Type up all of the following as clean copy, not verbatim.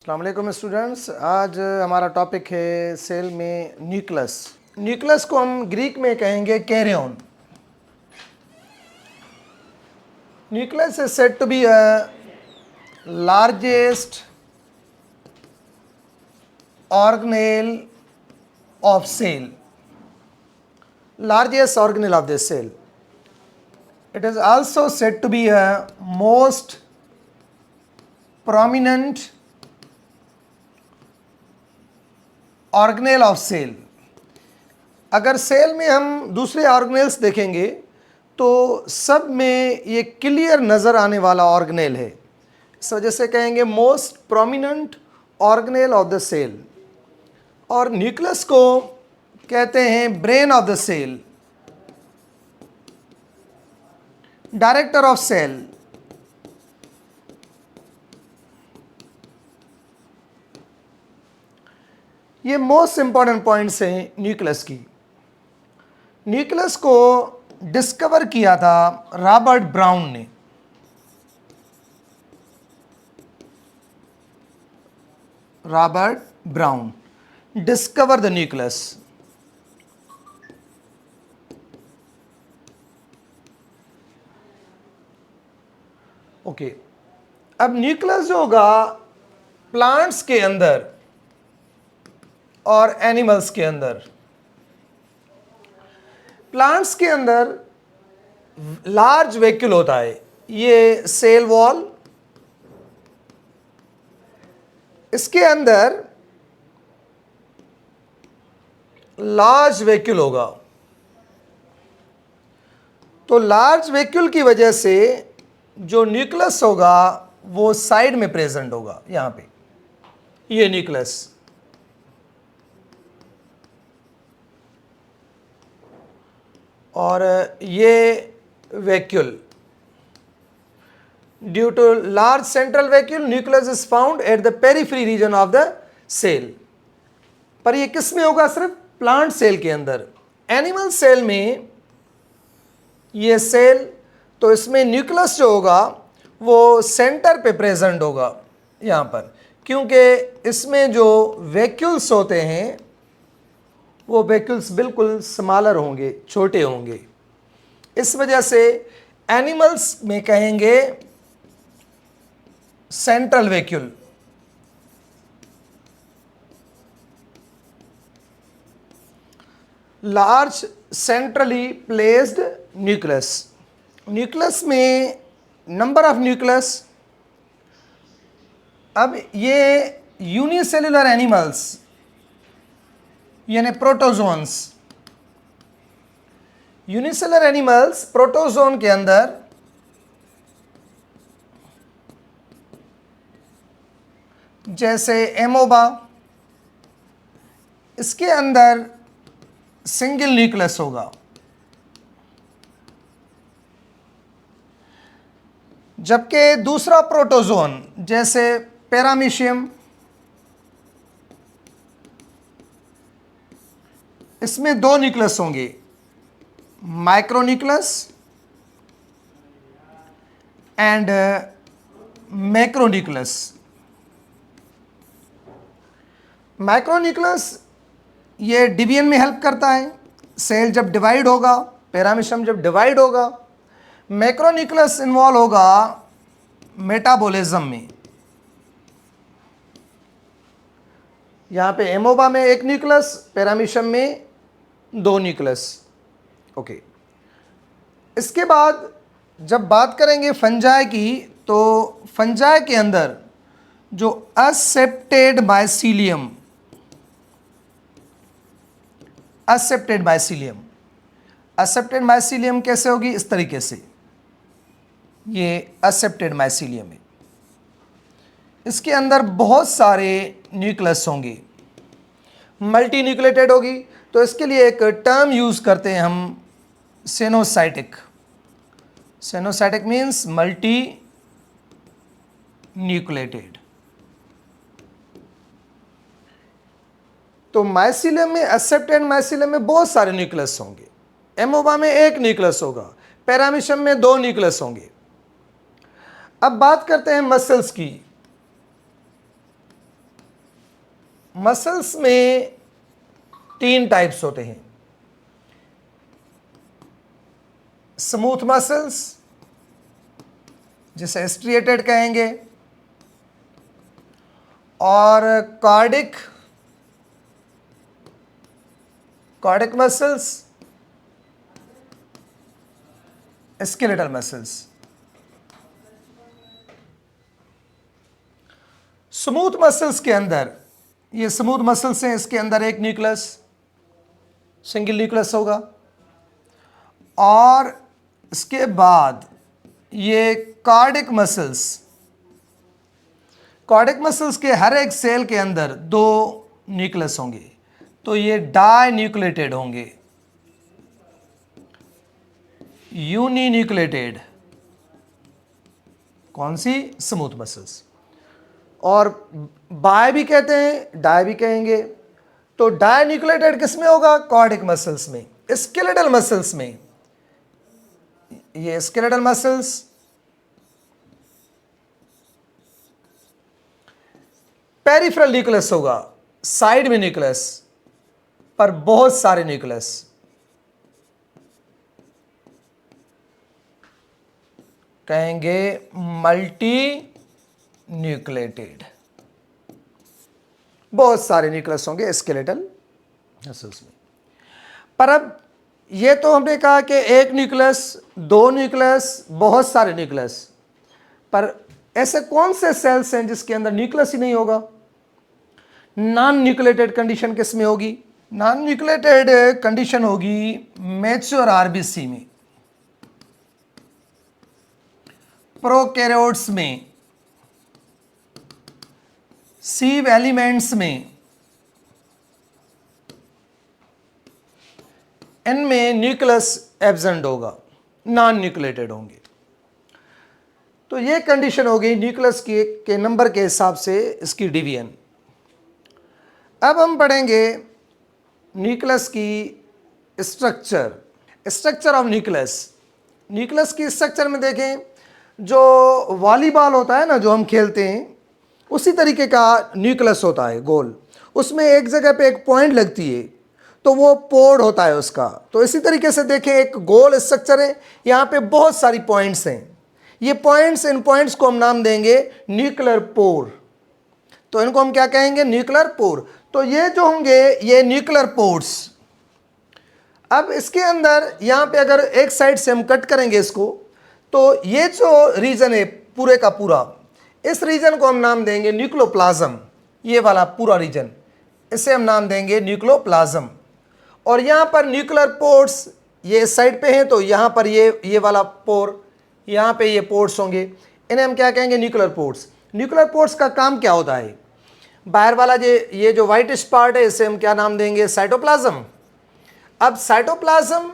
अस्सलाम वालेकुम स्टूडेंट्स। आज हमारा टॉपिक है सेल में न्यूक्लियस। न्यूक्लियस को हम ग्रीक में कहेंगे karyon. Nucleus is said to be a largest organelle of cell, largest organelle of the cell. It is also said to be a most prominent organelle of cell. अगर cell में हम दूसरे organelles देखेंगे तो सब में ये क्लियर नज़र आने वाला ऑर्गेनेल है, इस वजह से कहेंगे most prominent organelle of the cell. और न्यूक्लियस को कहते हैं brain of the cell, director of cell. ये मोस्ट इंपॉर्टेंट पॉइंट्स हैं न्यूक्लियस की। न्यूक्लियस को डिस्कवर किया था रॉबर्ट ब्राउन ने। Robert Brown discover the nucleus. Okay, अब न्यूक्लियस जो होगा प्लांट्स के अंदर और एनिमल्स के अंदर, प्लांट्स के अंदर लार्ज वैक्यूल होता है, ये सेल वॉल, इसके अंदर लार्ज वैक्यूल होगा। तो लार्ज वैक्यूल की वजह से जो न्यूक्लियस होगा वो साइड में प्रेजेंट होगा, यहां पे ये न्यूक्लियस। और ये vacuole, due to large central vacuole nucleus is found at the periphery region of the cell. पर ये किस में होगा? सिर्फ प्लांट सेल के अंदर। एनिमल सेल में ये सेल, तो इसमें न्यूक्लियस जो होगा वो सेंटर पे प्रेजेंट होगा यहाँ पर, क्योंकि इसमें जो वैक्यूल्स होते हैं वो वैक्यूल्स बिल्कुल स्मॉलर होंगे, छोटे होंगे। इस वजह से एनिमल्स में कहेंगे central vacuole. Large centrally placed nucleus. Nucleus में नंबर ऑफ न्यूक्लियस, अब ये यूनिसेल्युलर एनिमल्स यानी प्रोटोजोन्स, यूनिसेलुलर एनिमल्स प्रोटोजोन के अंदर जैसे एमोबा, इसके अंदर सिंगल न्यूक्लियस होगा। जबकि दूसरा प्रोटोजोन जैसे पैरामीशियम, इसमें दो न्यूक्लियस होंगे, माइक्रोन्यूक्लियस एंड मैक्रोन्यूक्लियस। माइक्रोन्यूक्लियस ये डिवीजन में हेल्प करता है, सेल जब डिवाइड होगा, पैरामीशियम जब डिवाइड होगा। मैक्रोन्यूक्लियस इन्वॉल्व होगा मेटाबॉलिज्म में। यहाँ पे एमोबा में एक न्यूक्लियस, पैरामीशियम में दो न्यूक्लियस। ओके, इसके बाद जब बात करेंगे फंजाई की, तो फंजाई के अंदर जो accepted mycelium, accepted mycelium, accepted mycelium कैसे होगी? इस तरीके से, ये असेप्टेड माइसीलियम है। इसके अंदर बहुत सारे न्यूक्लियस होंगे, मल्टी न्यूक्लिएटेड होगी। तो इसके लिए एक टर्म यूज़ करते हैं हम, सेनोसाइटिक। सेनोसाइटिक मीन्स मल्टी न्यूक्लिएटेड। तो माइसीलियम में, एसेप्टेड माइसीलियम में बहुत सारे न्यूक्लियस होंगे। एमोबा में एक न्यूक्लियस होगा, पैरामीशियम में दो न्यूक्लियस होंगे। अब बात करते हैं मसल्स की। मसल्स में 3 टाइप्स होते हैं, स्मूथ मसल्स जिसे स्ट्रिएटेड कहेंगे, और cardiac muscles, skeletal muscles. Smooth muscles के अंदर, ये स्मूथ मसल्स हैं, इसके अंदर एक न्यूक्लियस, सिंगल न्यूक्लियस होगा, और इसके बाद ये कार्डिक मसल्स के हर एक सेल के अंदर 2 न्यूक्लियस होंगे, तो ये डाई न्यूक्लिएटेड होंगे, यूनिन्यूक्लिएटेड। कौन सी? Smooth muscles. और बाय भी कहते हैं, डाई भी कहेंगे। तो डाई न्यूक्लिएटेड किस में होगा? कार्डिक मसल्स में। स्केलेटल मसल्स में, ये स्केलेटल मसल्स, पेरिफेरल न्यूक्लियस होगा, साइड में न्यूक्लियस, पर बहुत सारे न्यूक्लियस, कहेंगे मल्टी न्यूक्लिएटेड। बहुत सारे न्यूक्लियस होंगे स्केलेटल मसल्स में। पर अब ये तो हमने कहा कि एक न्यूक्लियस, 2 न्यूक्लियस, बहुत सारे न्यूक्लियस, पर ऐसे कौन से सेल्स हैं जिसके अंदर न्यूक्लियस ही नहीं होगा? नॉन न्यूक्लिएटेड कंडीशन किस में होगी? नॉन न्यूक्लिएटेड कंडीशन होगी मैच्योर आरबीसी में, प्रोकैरियोट्स में, सीव एलिमेंट्स में, इनमें न्यूक्लियस एब्सेंट होगा, नॉन न्यूक्लिएटेड होंगे। तो ये कंडीशन हो गई न्यूक्लियस के नंबर के हिसाब से इसकी डिवीजन। अब हम पढ़ेंगे न्यूक्लियस की स्ट्रक्चर ऑफ न्यूक्लियस की स्ट्रक्चर में देखें, जो वॉलीबॉल होता है ना, जो हम खेलते हैं, उसी तरीके का न्यूक्लियस होता है गोल, उसमें एक जगह पे एक पॉइंट लगती है, तो वो पोर होता है उसका। तो इसी तरीके से देखें, एक गोल स्ट्रक्चर है, यहाँ पे बहुत सारी पॉइंट्स हैं, ये पॉइंट्स, इन पॉइंट्स को हम नाम देंगे न्यूक्लियर पोर। तो इनको हम क्या कहेंगे? Nuclear pore. तो ये जो होंगे ये न्यूक्लियर पोर्स। अब इसके अंदर यहाँ पे अगर एक साइड से हम कट करेंगे इसको, तो ये जो रीजन है पूरे का पूरा, इस रीजन को हम नाम देंगे न्यूक्लियोप्लाज्म। ये वाला पूरा रीजन, इसे हम नाम देंगे न्यूक्लियोप्लाज्म। और यहाँ पर न्यूक्लियर पोर्स ये इस साइड पे हैं, तो यहाँ पर ये वाला पोर, यहाँ पे ये पोर्स होंगे, इन्हें हम क्या कहेंगे? Nuclear pores. न्यूक्लियर पोर्स का काम क्या होता है? बाहर वाला ये जो वाइटिश पार्ट है, इसे हम क्या नाम देंगे? साइटोप्लाज्म। अब साइटोप्लाज्म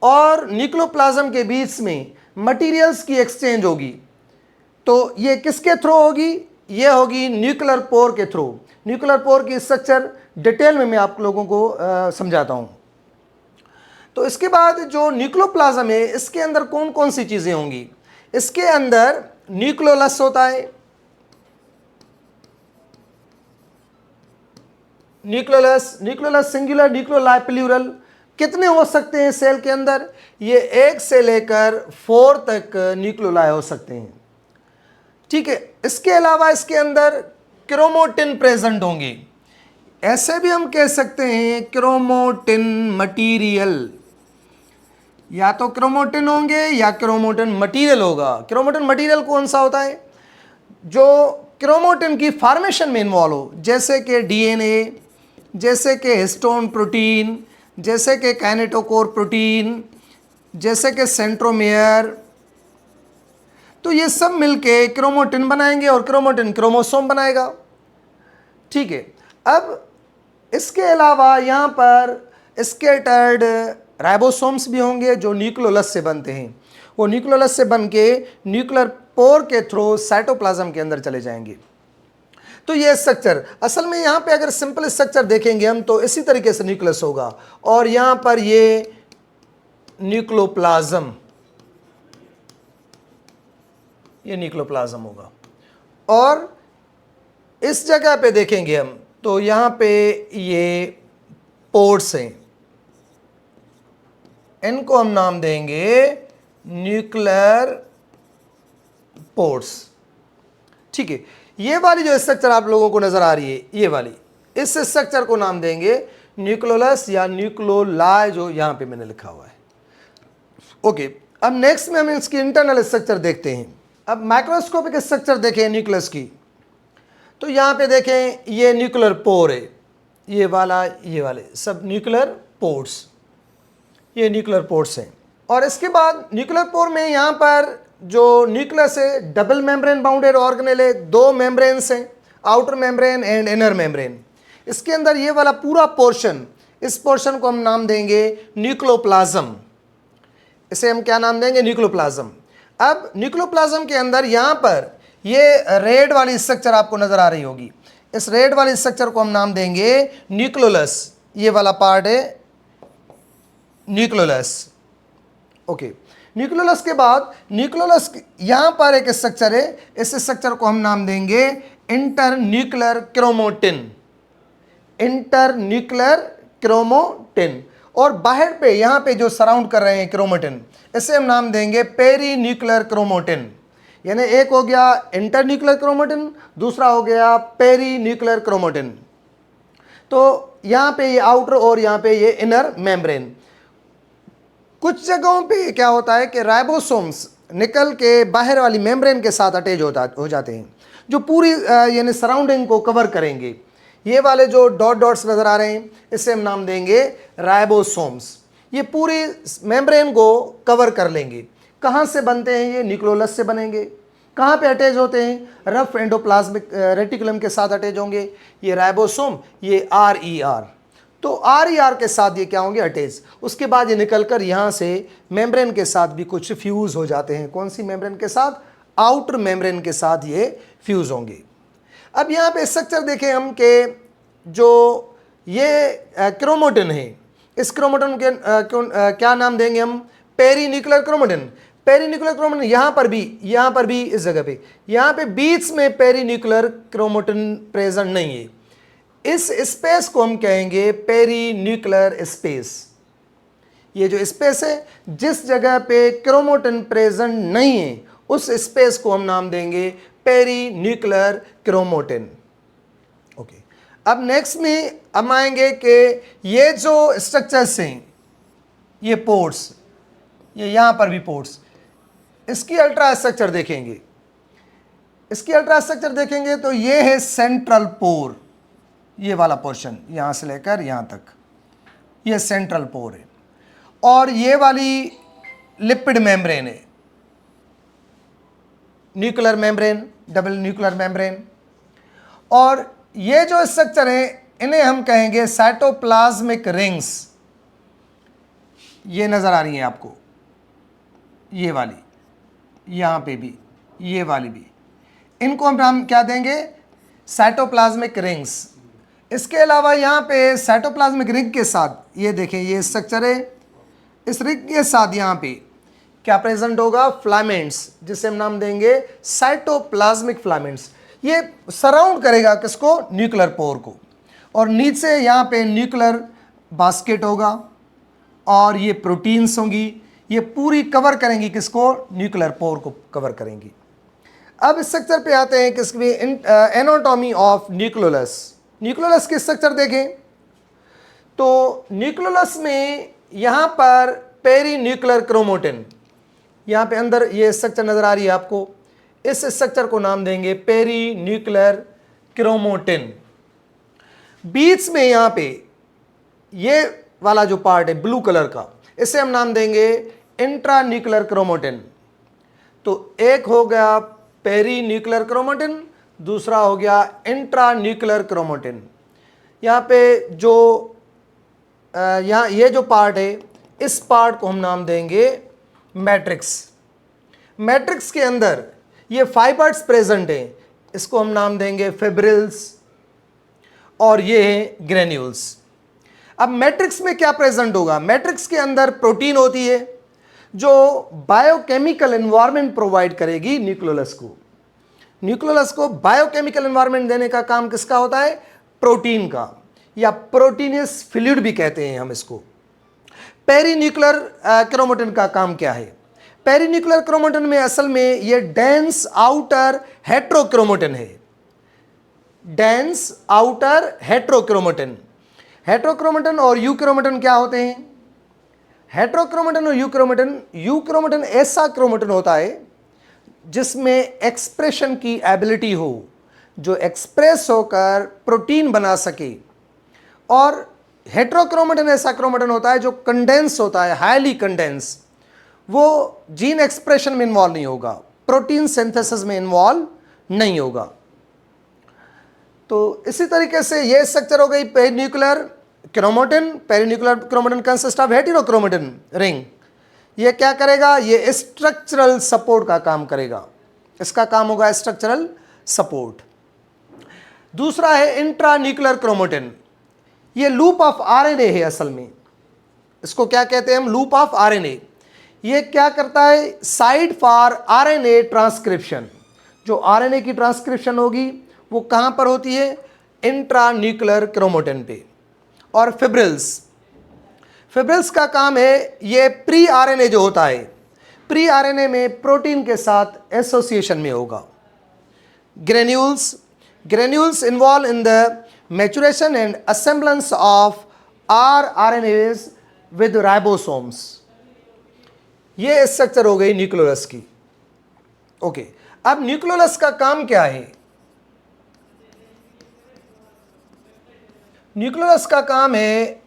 और न्यूक्लियोप्लाज्म के बीच में मटेरियल्स की एक्सचेंज होगी, तो ये किसके थ्रू होगी? ये होगी न्यूक्लियर पोर के थ्रू। न्यूक्लियर पोर की स्ट्रक्चर डिटेल में मैं आप लोगों को समझाता हूँ। तो इसके बाद जो न्यूक्लियोप्लाज्म है, इसके अंदर कौन कौन सी चीज़ें होंगी? इसके अंदर न्यूक्लियोलस होता है, न्यूक्लियोलस सिंगुलर, न्यूक्लियोलाई प्लूरल। कितने हो सकते हैं सेल के अंदर? ये 1 से लेकर 4 तक न्यूक्लियोलाई हो सकते हैं, ठीक है। इसके अलावा इसके अंदर क्रोमोटिन प्रेजेंट होंगे, ऐसे भी हम कह सकते हैं क्रोमोटिन मटेरियल। या तो क्रोमोटिन होंगे या क्रोमोटिन मटेरियल होगा। क्रोमोटिन मटेरियल कौन सा होता है? जो क्रोमोटिन की फॉर्मेशन में इन्वॉल्व हो, जैसे कि डीएनए, जैसे कि हिस्टोन प्रोटीन, जैसे कि काइनेटोकोर प्रोटीन, जैसे कि सेंट्रोमेयर। तो ये सब मिलके क्रोमोटिन बनाएंगे और क्रोमोटिन क्रोमोसोम बनाएगा, ठीक है। अब इसके अलावा यहाँ पर स्कैटर्ड राइबोसोम्स भी होंगे जो न्यूक्लियोलस से बनते हैं। वो न्यूक्लियोलस से बन के न्यूक्लियर पोर के थ्रू साइटोप्लाज्म के अंदर चले जाएंगे। तो ये स्ट्रक्चर, असल में यहाँ पे अगर सिंपल स्ट्रक्चर देखेंगे हम, तो इसी तरीके से न्यूक्लियस होगा, और यहाँ पर ये न्यूक्लियोप्लाज्म, ये न्यूक्लियोप्लाज्म होगा। और इस जगह पे देखेंगे हम, तो यहाँ पे ये पोर्ट्स हैं, इनको हम नाम देंगे न्यूक्लियर पोर्ट्स। ठीक है, ये वाली जो स्ट्रक्चर आप लोगों को नजर आ रही है, ये वाली, इस स्ट्रक्चर को नाम देंगे न्यूक्लियोलस या न्यूक्लियोलाई, जो यहां पे मैंने लिखा हुआ है। ओके, अब नेक्स्ट में हम इसकी इंटरनल स्ट्रक्चर देखते हैं। अब माइक्रोस्कोपिक स्ट्रक्चर देखें न्यूक्लियस की, तो यहां पे देखें ये न्यूक्लियर पोर है, ये वाला, ये वाले सब न्यूक्लियर पोर्ट्स, ये न्यूक्लियर पोर्ट्स हैं। और इसके बाद न्यूक्लियर पोर में यहाँ पर जो न्यूक्लियस है डबल मेम्ब्रेन बाउंडेड ऑर्गेनेल है, दो मेम्ब्रेन्स हैं, outer membrane and inner membrane. इसके अंदर ये वाला पूरा पोर्शन, इस पोर्शन को हम नाम देंगे न्यूक्लियोप्लाज्म। इसे हम क्या नाम देंगे? न्यूक्लियोप्लाज्म। अब न्यूक्लियोप्लाज्म के अंदर यहाँ पर ये रेड वाली स्ट्रक्चर आपको नजर आ रही होगी, इस रेड वाली स्ट्रक्चर को हम नाम देंगे न्यूक्लियोलस। ये वाला पार्ट है न्यूक्लियोलस। ओके, न्यूक्लियोलस के बाद न्यूक्लियोलस यहाँ पर एक स्ट्रक्चर है, इस स्ट्रक्चर को हम नाम देंगे इंटरन्यूक्लियर क्रोमोटिन। इंटरन्यूक्लियर क्रोमोटिन। और बाहर पे यहाँ पे जो सराउंड कर रहे हैं क्रोमोटिन, इसे हम नाम देंगे पेरीन्यूक्लियर क्रोमोटिन। यानी एक हो गया इंटरन्यूक्लियर क्रोमोटिन, दूसरा हो गया पेरीन्यूक्लियर क्रोमोटिन। तो यहाँ पे ये आउटर और यहाँ पे ये इनर मेम्ब्रेन। कुछ जगहों पे क्या होता है कि राइबोसोम्स निकल के बाहर वाली मेम्ब्रेन के साथ अटैच हो जाते हैं, जो पूरी यानी सराउंडिंग को कवर करेंगे। ये वाले जो डॉट डॉट्स नज़र आ रहे हैं, इसे हम नाम देंगे राइबोसोम्स। ये पूरी मेम्ब्रेन को कवर कर लेंगे। कहाँ से बनते हैं? ये न्यूक्लियोलस से बनेंगे। कहाँ पे अटैच होते हैं? रफ एंडोप्लाज्मिक रेटिकुलम के साथ अटैच होंगे ये राइबोसोम, ये RER। तो RER के साथ ये क्या होंगे? अटैच। उसके बाद ये निकलकर यहाँ से मेम्ब्रेन के साथ भी कुछ फ्यूज़ हो जाते हैं। कौन सी मेम्ब्रेन के साथ? आउटर मेम्ब्रेन के साथ ये फ्यूज़ होंगे। अब यहाँ पे स्ट्रक्चर देखें हम के जो ये क्रोमोटिन है, इस क्रोमोटिन के क्या नाम देंगे हम? पेरीन्यूक्लियर क्रोमोटिन। पेरीन्यूक्लियर क्रोमोटिन यहाँ पर भी इस जगह पे, यहाँ पे बीच में पेरीन्यूक्लियर क्रोमोटिन प्रेजेंट नहीं है। इस स्पेस को हम कहेंगे पेरीन्यूक्लियर स्पेस। ये जो स्पेस है, जिस जगह पे क्रोमोटिन प्रेजेंट नहीं है, उस स्पेस को हम नाम देंगे पेरीन्यूक्लियर क्रोमोटिन। ओके, अब नेक्स्ट में हम आएंगे कि ये जो स्ट्रक्चर्स हैं, ये पोर्ट्स, ये यहाँ पर भी पोर्ट्स, इसकी अल्ट्रा स्ट्रक्चर देखेंगे। इसकी अल्ट्रा स्ट्रक्चर देखेंगे तो ये है सेंट्रल पोर। ये वाला पोर्शन यहाँ से लेकर यहाँ तक, ये सेंट्रल पोर है। और ये वाली लिपिड मेम्ब्रेन है, nuclear membrane, double nuclear membrane. और ये जो स्ट्रक्चर है, इन्हें हम कहेंगे साइटोप्लाज्मिक रिंग्स। ये नज़र आ रही हैं आपको, ये वाली, यहाँ पे भी, ये वाली भी, इनको हम नाम क्या देंगे? Cytoplasmic rings. इसके अलावा यहाँ पे साइटोप्लाज्मिक रिंग के साथ ये देखें, ये स्ट्रक्चर है, इस रिंग के साथ यहाँ पे क्या प्रेजेंट होगा? फिलामेंट्स, जिसे हम नाम देंगे साइटोप्लाज्मिक फिलामेंट्स। ये सराउंड करेगा किसको? न्यूक्लियर पोर को। और नीचे यहाँ पे न्यूक्लियर बास्केट होगा और ये प्रोटीन्स होंगी, ये पूरी कवर करेंगी किसको? न्यूक्लियर पोर को कवर करेंगी। अब स्ट्रक्चर पे आते हैं किसकी? Anatomy of nucleolus. न्यूक्लियोलस की स्ट्रक्चर देखें तो न्यूक्लियोलस में यहाँ पर पेरीन्यूक्लियर क्रोमोटिन, यहाँ पे अंदर ये स्ट्रक्चर नज़र आ रही है आपको, इस स्ट्रक्चर को नाम देंगे पेरीन्यूक्लियर क्रोमोटिन। बीच में यहाँ पे ये वाला जो पार्ट है ब्लू कलर का, इसे हम नाम देंगे इंट्रान्यूक्लियर क्रोमोटिन। तो एक हो गया पेरीन्यूक्लियर क्रोमोटिन, दूसरा हो गया इंट्रान्यूक्लियर क्रोमोटिन। यहाँ पे जो यहाँ ये जो पार्ट है, इस पार्ट को हम नाम देंगे मैट्रिक्स। मैट्रिक्स के अंदर ये फाइबर्स प्रेजेंट हैं, इसको हम नाम देंगे फिब्रिल्स, और ये हैं ग्रेन्यूल्स। अब मैट्रिक्स में क्या प्रेजेंट होगा? मैट्रिक्स के अंदर प्रोटीन होती है जो बायोकेमिकल एनवायरनमेंट प्रोवाइड करेगी न्यूक्लियोलस को। न्यूक्लियोलस को बायोकेमिकल एनवायरनमेंट देने का काम किसका होता है? प्रोटीन का, या प्रोटीनियस फ्लूइड भी कहते हैं हम इसको। पेरीन्यूक्लियर क्रोमेटिन का काम क्या है? पेरीन्यूक्लियर क्रोमेटिन में असल में ये डेंस आउटर हेट्रोक्रोमेटिन है। Dense outer heterochromatin. हेट्रोक्रोमेटिन और यूक्रोमेटिन क्या होते हैं? हेट्रोक्रोमेटिन और यूक्रोमेटिन ऐसा क्रोमेटिन होता है जिसमें एक्सप्रेशन की एबिलिटी हो, जो एक्सप्रेस होकर प्रोटीन बना सके। और हेट्रोक्रोमेटिन ऐसा क्रोमेटिन होता है जो कंडेंस होता है, हाईली कंडेंस, वो जीन एक्सप्रेशन में इन्वॉल्व नहीं होगा, प्रोटीन सिंथेसिस में इन्वॉल्व नहीं होगा। तो इसी तरीके से ये स्ट्रक्चर हो गई perinuclear chromatin. Perinuclear chromatin consist of heterochromatin ring. ये क्या करेगा? ये स्ट्रक्चरल सपोर्ट का काम करेगा। इसका काम होगा स्ट्रक्चरल सपोर्ट। दूसरा है इंट्रान्यूक्लियर क्रोमेटिन। ये लूप ऑफ आरएनए है असल में। इसको क्या कहते हैं हम? Loop of RNA. ये क्या करता है? Site for RNA transcription. जो आरएनए की ट्रांसक्रिप्शन होगी वो कहां पर होती है? इंट्रान्यूक्लियर क्रोमेटिन पे। और फिब्रिल्स का काम है, ये प्री आरएनए जो होता है, प्री आरएनए में प्रोटीन के साथ एसोसिएशन में होगा। Granules involve in the maturation and assemblance of RNAs with ribosomes. ये स्ट्रक्चर हो गई न्यूक्लियोलस की। ओके, अब न्यूक्लियोलस का काम क्या है? न्यूक्लियोलस का काम है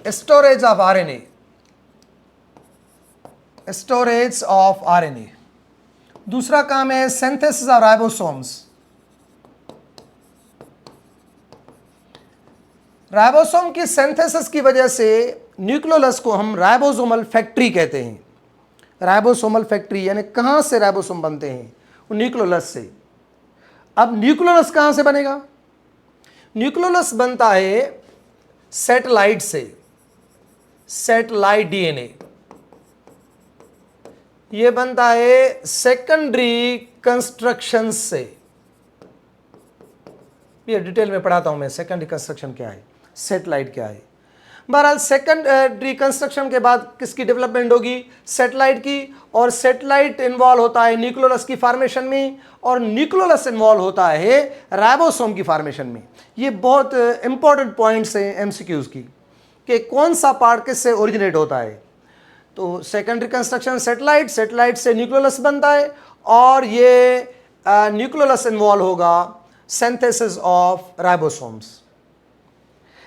storage of RNA, storage of RNA. दूसरा काम है सिंथेसिस ऑफ राइबोसोम्स। राइबोसोम की सिंथेसिस की वजह से न्यूक्लियोलस को हम राइबोसोमल फैक्ट्री कहते हैं। राइबोसोमल फैक्ट्री यानी कहां से राइबोसोम बनते हैं? वो न्यूक्लियोलस से। अब न्यूक्लियोलस कहां से बनेगा? न्यूक्लियोलस बनता है सैटेलाइट से, सैटेलाइट डीएनए। ये बनता है सेकेंडरी कंस्ट्रक्शन से। ये डिटेल में पढ़ाता हूं मैं, सेकेंडरी कंस्ट्रक्शन क्या है, सैटेलाइट क्या है। बहरहाल सेकेंडरी कंस्ट्रक्शन के बाद किसकी डेवलपमेंट होगी? सैटेलाइट की। और सैटेलाइट इन्वॉल्व होता है न्यूक्लियोलस की फॉर्मेशन में, और न्यूक्लियोलस इन्वॉल्व होता है राइबोसोम की फॉर्मेशन में। ये बहुत इंपॉर्टेंट पॉइंट्स हैं एमसीक्यूज की, कि कौन सा पार्ट किससे ओरिजिनेट होता है। तो सेकेंडरी कंस्ट्रक्शन सैटेलाइट, सैटेलाइट से न्यूक्लियोलस बनता है, और ये न्यूक्लियोलस इन्वॉल्व होगा सिंथेसिस ऑफ राइबोसोम्स।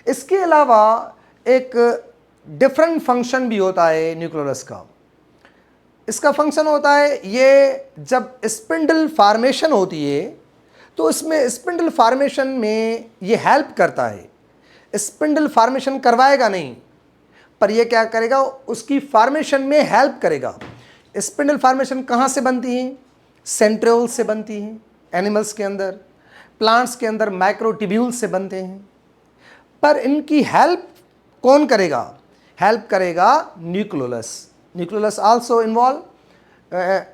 इसके अलावा एक डिफरेंट फंक्शन भी होता है न्यूक्लियोलस का। इसका फंक्शन होता है, ये जब स्पिंडल फॉर्मेशन होती है तो इसमें स्पिंडल फॉर्मेशन में ये हेल्प करता है। स्पिंडल फॉर्मेशन करवाएगा नहीं, पर ये क्या करेगा? उसकी फॉर्मेशन में हेल्प करेगा। स्पिंडल फॉर्मेशन कहाँ से बनती है? सेंट्रियोल से बनती है एनिमल्स के अंदर, प्लांट्स के अंदर माइक्रोट्यूब्यूल से बनते हैं। पर इनकी हेल्प कौन करेगा? हेल्प करेगा nucleolus. Nucleolus also involve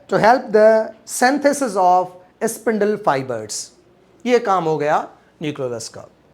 to help the synthesis of spindle fibres. ये काम हो गया न्यूक्लियोलस का।